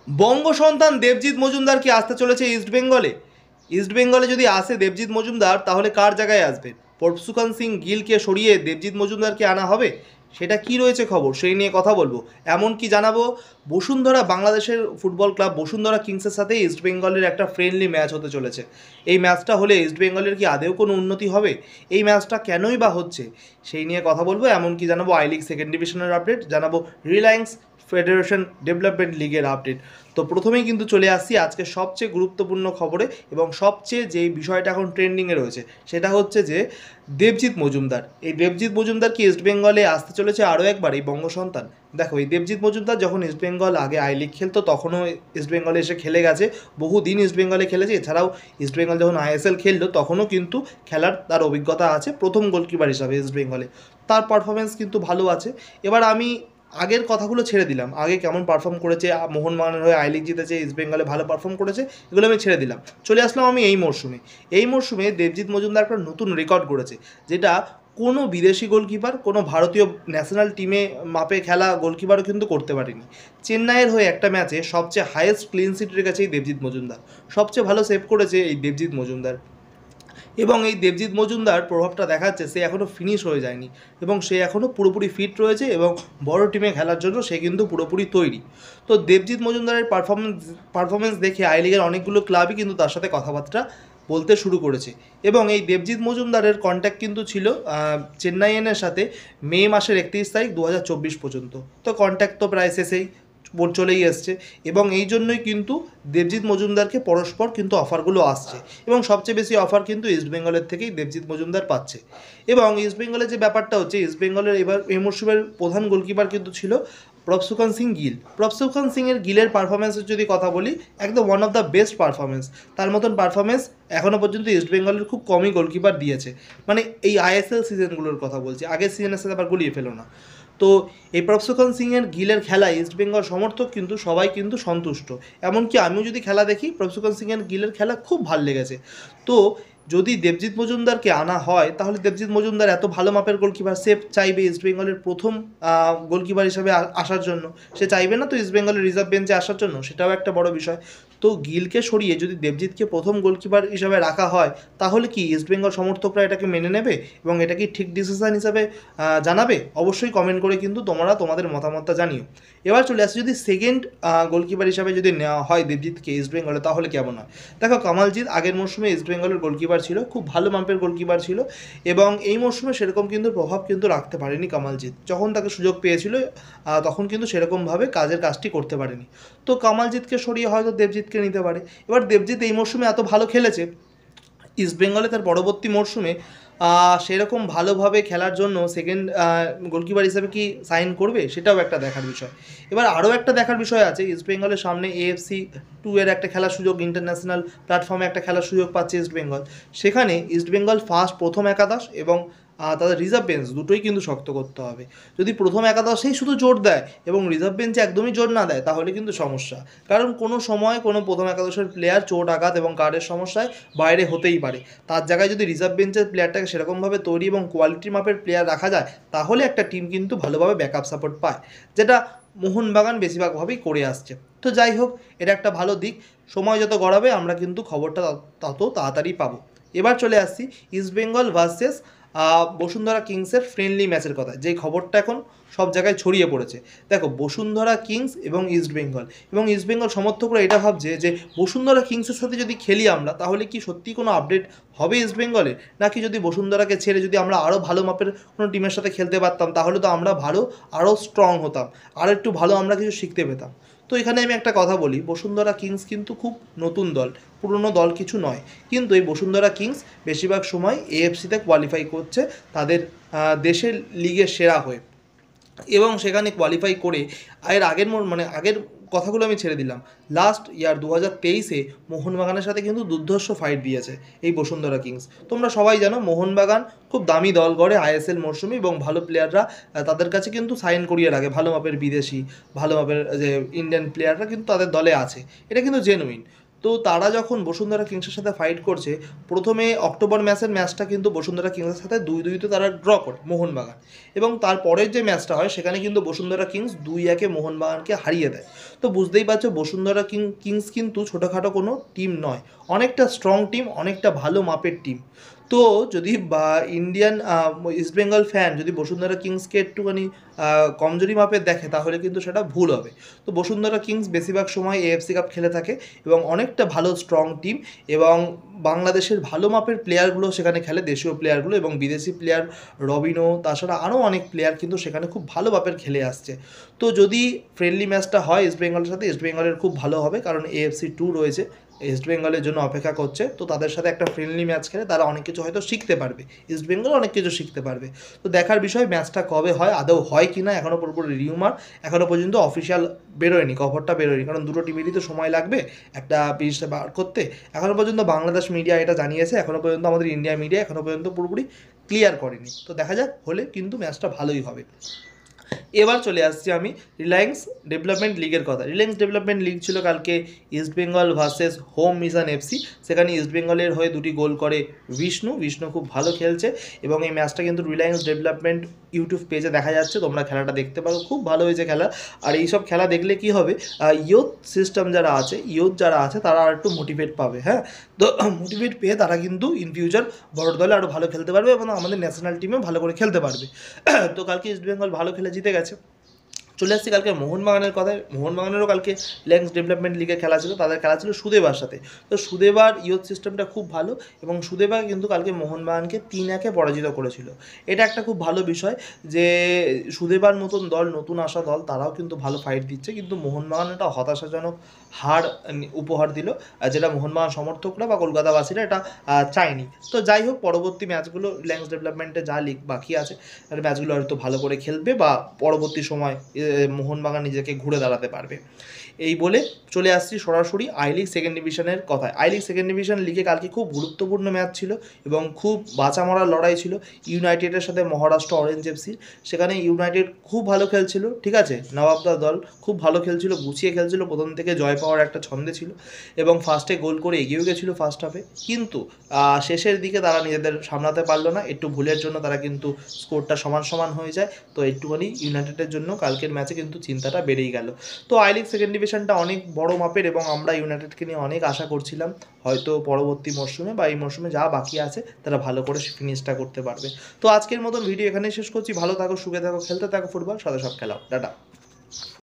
বঙ্গ সন্তান দেবজিৎ মজুমদার কি আসতে চলেছে ইস্টবেঙ্গলে? ইস্টবেঙ্গলে যদি আসে দেবজিৎ মজুমদার, তাহলে কার জায়গায় আসবেন? পরশুখান সিং গিলকে সরিয়ে দেবজিৎ মজুমদারকে আনা হবে? সেটা কি রয়েছে খবর, সেই নিয়ে কথা বলবো। এমনকি জানাবো বসুন্ধরা, বাংলাদেশের ফুটবল ক্লাব বসুন্ধরা কিংসের সাথে ইস্টবেঙ্গলের একটা ফ্রেন্ডলি ম্যাচ হতে চলেছে। এই ম্যাচটা হলে ইস্টবেঙ্গলের কি আদেও কোনো উন্নতি হবে? এই ম্যাচটা কেনই বা হচ্ছে, সেই নিয়ে কথা বলবো। এমনকি জানাবো আই লিগ সেকেন্ড ডিভিশনের আপডেট, জানাবো রিলায়েন্স ফেডারেশন ডেভেলপমেন্ট লিগের আপডেট। তো প্রথমেই কিন্তু চলে আসছি আজকে সবচেয়ে গুরুত্বপূর্ণ খবরে, এবং সবচেয়ে যেই বিষয়টা এখন ট্রেন্ডিংয়ে রয়েছে সেটা হচ্ছে যে দেবজিৎ মজুমদার। এই দেবজিৎ মজুমদার কি ইস্টবেঙ্গলে আসতে চলেছে আরও একবার, এই বঙ্গ সন্তান? দেখো, এই দেবজিৎ মজুমদার যখন ইস্টবেঙ্গল আগে আই লিগ খেলতো তখনও ইস্টবেঙ্গলে এসে খেলে গেছে, বহুদিন ইস্টবেঙ্গলে খেলেছে। এছাড়াও ইস্টবেঙ্গল যখন আইএসএল খেললো তখনও কিন্তু খেলার তার অভিজ্ঞতা আছে প্রথম গোলকিপার হিসাবে ইস্টবেঙ্গলে। তার পারফরমেন্স কিন্তু ভালো আছে। এবার আমি আগের কথাগুলো ছেড়ে দিলাম, আগে কেমন পারফর্ম করেছে, মোহনবাগানের হয়ে আই লিগ জিতেছে, ইস্টবেঙ্গলে ভালো পারফর্ম করেছে, এগুলো আমি ছেড়ে দিলাম। চলে আসলাম আমি এই মরশুমে। এই মরশুমে দেবজিৎ মজুমদার একটা নতুন রেকর্ড করেছে, যেটা কোনো বিদেশি গোলকিপার, কোনো ভারতীয় ন্যাশনাল টিমে মাপে খেলা গোলকিপারও কিন্তু করতে পারেনি। চেন্নাইয়ের হয়ে একটা ম্যাচে সবচেয়ে হাইয়েস্ট ক্লিন সিট রেখেছে এই দেবজিৎ মজুমদার, সবচেয়ে ভালো সেভ করেছে এই দেবজিৎ মজুমদার। এবং এই দেবজিৎ মজুমদার প্রভাবটা দেখাচ্ছে, সে এখনও ফিনিশ হয়ে যায়নি এবং সে এখনও পুরোপুরি ফিট রয়েছে, এবং বড় টিমে খেলার জন্য সে কিন্তু পুরোপুরি তৈরি। তো দেবজিৎ মজুমদারের পারফরমেন্স দেখে আই লিগের অনেকগুলো ক্লাবই কিন্তু তার সাথে কথাবার্তা বলতে শুরু করেছে। এবং এই দেবজিৎ মজুমদারের কন্ট্যাক্ট কিন্তু ছিল চেন্নাইয়ের সাথে মে মাসের 31 তারিখ 2024 পর্যন্ত। তো কন্ট্যাক্ট তো প্রায় শেষেই চলেই এসছে, এবং এই জন্যই কিন্তু দেবজিৎ মজুমদারকে পরস্পর কিন্তু অফারগুলো আসছে, এবং সবচেয়ে বেশি অফার কিন্তু ইস্টবেঙ্গলের থেকেই দেবজিৎ মজুমদার পাচ্ছে। এবং ইস্টবেঙ্গলের যে ব্যাপারটা হচ্ছে, ইস্টবেঙ্গলের এবার এই মরশুমের প্রধান গোলকিপার কিন্তু ছিল প্রভসুখান সিং গিল। প্রভসুখান সিংয়ের গিলের পারফরমেন্সের যদি কথা বলি, একদম one of the best performance. তার মতন পারফরমেন্স এখনও পর্যন্ত ইস্টবেঙ্গলের খুব কমই গোলকিপার দিয়েছে, মানে এই আইএসএল সিজনগুলোর কথা বলছি, আগের সিজনের সাথে আবার গুলিয়ে ফেলো না। তো এই প্রভসুখান সিংয়ের গিলের খেলায় ইস্টবেঙ্গল সমর্থক কিন্তু সবাই কিন্তু সন্তুষ্ট। এমনকি আমিও যদি খেলা দেখি, প্রভসুখান সিংয়ের গিলের খেলা খুব ভালো লেগেছে। তো যদি দেবজিৎ মজুমদারকে আনা হয়, তাহলে দেবজিৎ মজুমদার এত ভালো মাপের গোলকিপার, সে চাইবে ইস্টবেঙ্গলের প্রথম গোলকিপার হিসাবে আসার জন্য। সে চাইবে না তো ইস্টবেঙ্গলের রিজার্ভ বেঞ্চে আসার জন্য, সেটাও একটা বড় বিষয়। তো গিলকে সরিয়ে যদি দেবজিৎকে প্রথম গোলকিপার হিসাবে রাখা হয়, তাহলে কি ইস্টবেঙ্গল সমর্থকরা এটাকে মেনে নেবে এবং এটা কি ঠিক ডিসিশন হিসাবে জানাবে? অবশ্যই কমেন্ট করে কিন্তু তোমরা তোমাদের মতামতটা জানিও। এবার চলে আসছে, যদি সেকেন্ড গোলকিপার হিসাবে যদি নেওয়া হয় দেবজিৎকে ইস্টবেঙ্গলে, তাহলে কেমন হয়? দেখো, কামালজিৎ আগের মরশুমে ইস্টবেঙ্গলের গোলকিপার ছিল, খুব ভালো মাপের গোলকিপার ছিল, এবং এই মরশুমে সেরকম কিন্তু প্রভাব কিন্তু রাখতে পারেনি কামালজিৎ। যখন তাকে সুযোগ পেয়েছিল তখন কিন্তু সেরকমভাবে কাজটি করতে পারেনি। তো কামালজিৎকে সরিয়ে হয়তো দেবজিৎকে নিতে পারে। এবার দেবজিৎ এই মরশুমে এত ভালো খেলেছে, ইস্টবেঙ্গলে তার পরবর্তী মরশুমে সেরকম ভালোভাবে খেলার জন্য সেকেন্ড গোলকিপার হিসেবে কি সাইন করবে, সেটাও একটা দেখার বিষয়। এবার আরও একটা দেখার বিষয় আছে, ইস্টবেঙ্গলের সামনে AFC 2 এর একটা খেলার সুযোগ, ইন্টারন্যাশনাল প্ল্যাটফর্মে একটা খেলার সুযোগ পাচ্ছে ইস্টবেঙ্গল। সেখানে ইস্টবেঙ্গল প্রথম একাদশ এবং তাদের রিজার্ভ বেঞ্চ দুটোই কিন্তু শক্ত করতে হবে। যদি প্রথম একাদশেই শুধু জোর দেয় এবং রিজার্ভ বেঞ্চে একদমই জোর না দেয়, তাহলে কিন্তু সমস্যা। কারণ কোনো সময় কোনো প্রথম একাদশের প্লেয়ার চোট, আঘাত এবং কার্ডের সমস্যায় বাইরে হতেই পারে। তার জায়গায় যদি রিজার্ভ বেঞ্চের প্লেয়ারটাকে সেরকমভাবে তৈরি এবং কোয়ালিটির মাপের প্লেয়ার রাখা যায়, তাহলে একটা টিম কিন্তু ভালোভাবে ব্যাকআপ সাপোর্ট পায়, যেটা মোহনবাগান বেশিরভাগভাবেই করে আসছে। তো যাই হোক, এটা একটা ভালো দিক। সময় যত গড়াবে আমরা কিন্তু খবরটা তত তাড়াতাড়ি পাবো। এবার চলে আসছি ইস্টবেঙ্গল ভার্সেস বসুন্ধরা কিংসের ফ্রেন্ডলি ম্যাচের কথা, যেই খবরটা এখন সব জায়গায় ছড়িয়ে পড়েছে। দেখো, বসুন্ধরা কিংস এবং ইস্টবেঙ্গল সমর্থকরা এটা ভাবছে যে বসুন্ধরা কিংসের সাথে যদি খেলি আমরা, তাহলে কি সত্যি কোনো আপডেট হবে ইস্টবেঙ্গলে, নাকি যদি বসুন্ধরাকে ছেড়ে যদি আমরা আরও ভালো মাপের কোনো টিমের সাথে খেলতে পারতাম, তাহলে তো আমরা আরও স্ট্রং হতাম, আর একটু ভালো আমরা কিছু শিখতে পেতাম। তো এখানে আমি একটা কথা বলি, বসুন্ধরা কিংস কিন্তু খুব নতুন দল, পুরনো দল কিছু নয়। কিন্তু এই বসুন্ধরা কিংস বেশিরভাগ সময় AFC-তে কোয়ালিফাই করছে তাদের দেশের লিগের সেরা হয়ে, এবং সেখানে কোয়ালিফাই করে আগের কথাগুলো আমি ছেড়ে দিলাম। লাস্ট ইয়ার 2023-এ মোহনবাগানের সাথে কিন্তু দুর্ধর্ষ ফাইট দিয়েছে এই বসুন্ধরা কিংস। তোমরা সবাই জানো মোহনবাগান খুব দামি দল গড়ে ISL মরশুমে, এবং ভালো প্লেয়াররা তাদের কাছে কিন্তু সাইন করিয়ে রাখে, ভালো মাপের বিদেশি, ভালো মাপের যে ইন্ডিয়ান প্লেয়াররা কিন্তু তাদের দলে আছে, এটা কিন্তু জেনুইন। তো তারা যখন বসুন্ধরা কিংসের সাথে ফাইট করছে, প্রথমে অক্টোবর ম্যাচটা কিন্তু বসুন্ধরা কিংসের সাথে 2-2 তারা ড্র করে মোহনবাগান, এবং তারপরের যে ম্যাচটা হয় সেখানে কিন্তু বসুন্ধরা কিংস 2-1 মোহনবাগানকে হারিয়ে দেয়। তো বুঝতেই পারছো বসুন্ধরা কিংস কিন্তু ছোটোখাটো কোনো টিম নয়, অনেকটা স্ট্রং টিম, অনেকটা ভালো মাপের টিম। তো যদি ইন্ডিয়ান ইস্টবেঙ্গল ফ্যান যদি বসুন্ধরা কিংসকে একটুখানি কমজোরি মাপের দেখে তাহলে কিন্তু সেটা ভুল হবে। তো বসুন্ধরা কিংস বেশিরভাগ সময় এএফসি কাপ খেলে থাকে এবং অনেকটা ভালো স্ট্রং টিম, এবং বাংলাদেশের ভালো মাপের প্লেয়ারগুলো সেখানে খেলে, দেশীয় প্লেয়ারগুলো এবং বিদেশি প্লেয়ার রবিনো, তাছাড়া আরও অনেক প্লেয়ার কিন্তু সেখানে খুব ভালো মাপের খেলে আসছে। তো যদি ফ্রেন্ডলি ম্যাচটা হয় ইস্টবেঙ্গলের সাথে, ইস্টবেঙ্গলের খুব ভালো হবে, কারণ AFC 2 রয়েছে, ইস্টবেঙ্গলের জন্য অপেক্ষা করছে। তো তাদের সাথে একটা ফ্রেন্ডলি ম্যাচ খেলে তারা অনেক কিছু হয়তো শিখতে পারবে, ইস্টবেঙ্গল অনেক কিছু শিখতে পারবে। তো দেখার বিষয় ম্যাচটা কবে হয়, আদৌ হয় কি না, এখনও পুরোপুরি রিউমার, এখনও পর্যন্ত অফিসিয়াল বেরোয়নি, খবরটা বেরোয়নি, কারণ দুটো টিমেরই তো সময় লাগবে একটা পিচটা বার করতে। এখনও পর্যন্ত বাংলাদেশ মিডিয়া এটা জানিয়েছে, এখনও পর্যন্ত আমাদের ইন্ডিয়া মিডিয়া এখনও পর্যন্ত পুরোপুরি ক্লিয়ার করেনি। তো দেখা যাক, হলে কিন্তু ম্যাচটা ভালোই হবে। এবার চলে আসছি আমি রিলায়েন্স ডেভেলপমেন্ট লিগের কথা। রিলায়েন্স ডেভেলপমেন্ট লিগ ছিল কালকে East Bengal versus home mission FC। সেখানে ইস্টবেঙ্গলের হয়ে 2টি গোল করে বিষ্ণু খুব ভালো খেলছে, এবং এই ম্যাচটা কিন্তু রিলায়েন্স ডেভেলপমেন্ট ইউটিউব পেজে দেখা যাচ্ছে, তোমরা খেলাটা দেখতে পারো, খুব ভালো হয়েছে খেলা। আর এইসব খেলা দেখলে কি হবে, ইয়ুথ সিস্টেম যারা আছে তারা আর একটু মোটিভেট পাবে। হ্যাঁ, তো মোটিভেট পেয়ে তারা কিন্তু ইন ফিউচার বড় দলে আরও ভালো খেলতে পারবে এবং আমাদের ন্যাশনাল টিমেও ভালো করে খেলতে পারবে। তো কালকে ইস্টবেঙ্গল ভালো খেলে জিতে গেছে। চলে আসছি কালকে মোহনবাগানের কথায়। মোহনবাগানেরও কালকে রিলায়েন্স ডেভেলপমেন্ট লিগে খেলা ছিল, তাদের খেলা ছিল সুদেবার সাথে। তো সুদেবার ইয়ুথ সিস্টেমটা খুব ভালো, এবং সুদেবা কিন্তু কালকে মোহনবাগানকে 3-1 পরাজিত করেছিল। এটা একটা খুব ভালো বিষয় যে সুদেবার মতন দল, নতুন আসা দল, তারাও কিন্তু ভালো ফাইট দিচ্ছে, কিন্তু মোহনবাগান একটা হতাশাজনক হার উপহার দিল, যেটা মোহনবাগান সমর্থকরা বা কলকাতাবাসীরা এটা চায়নি। তো যাই হোক, পরবর্তী ম্যাচগুলো রিলায়েন্স ডেভেলপমেন্টে যা লিগ বাকি আছে ম্যাচগুলো হয়তো ভালো করে খেলবে, বা পরবর্তী সময় মোহনবাগান নিজেকে ঘুরে দাঁড়াতে পারবে। এই বলে চলে আসছি সরাসরি আই লিগ সেকেন্ড ডিভিশনের কথায়। আই লিগ সেকেন্ড ডিভিশন লিগে কালকে খুব গুরুত্বপূর্ণ ম্যাচ ছিল এবং খুব বাঁচা মরার লড়াই ছিল ইউনাইটেডের সাথে মহারাষ্ট্র অরেঞ্জ FC। সেখানে ইউনাইটেড খুব ভালো খেলছিল, ঠিক আছে, নবাবদার দল খুব ভালো খেলছিল, গুছিয়ে খেলছিল, প্রথম থেকে জয় পাওয়ার একটা ছন্দে ছিল এবং ফার্স্টে গোল করে এগিয়েও গেছিলো ফার্স্ট হাফে, কিন্তু শেষের দিকে তারা নিজেদের সামলাতে পারলো না, একটু ভুলের জন্য তারা কিন্তু স্কোরটা সমান হয়ে যায়। তো একটুখানি ইউনাইটেডের জন্য কালকের ম্যাচে কিন্তু চিন্তাটা বেড়েই গেল। তো আই লিগ সেকেন্ড ডিভিশনটা অনেক বড় মাপের, এবং আমরা ইউনাইটেডকে নিয়ে অনেক আশা করছিলাম হয়তো পরবর্তী মরশুমে বা এই মরশুমে যা বাকি আছে তারা ভালো করে ফিনিশটা করতে পারবে। তো আজকের মতন ভিডিও এখানেই শেষ করছি। ভালো থাকো, সুখে থাকো, খেলতে থাকো ফুটবল, সাথে সব খেলাও, টাটা।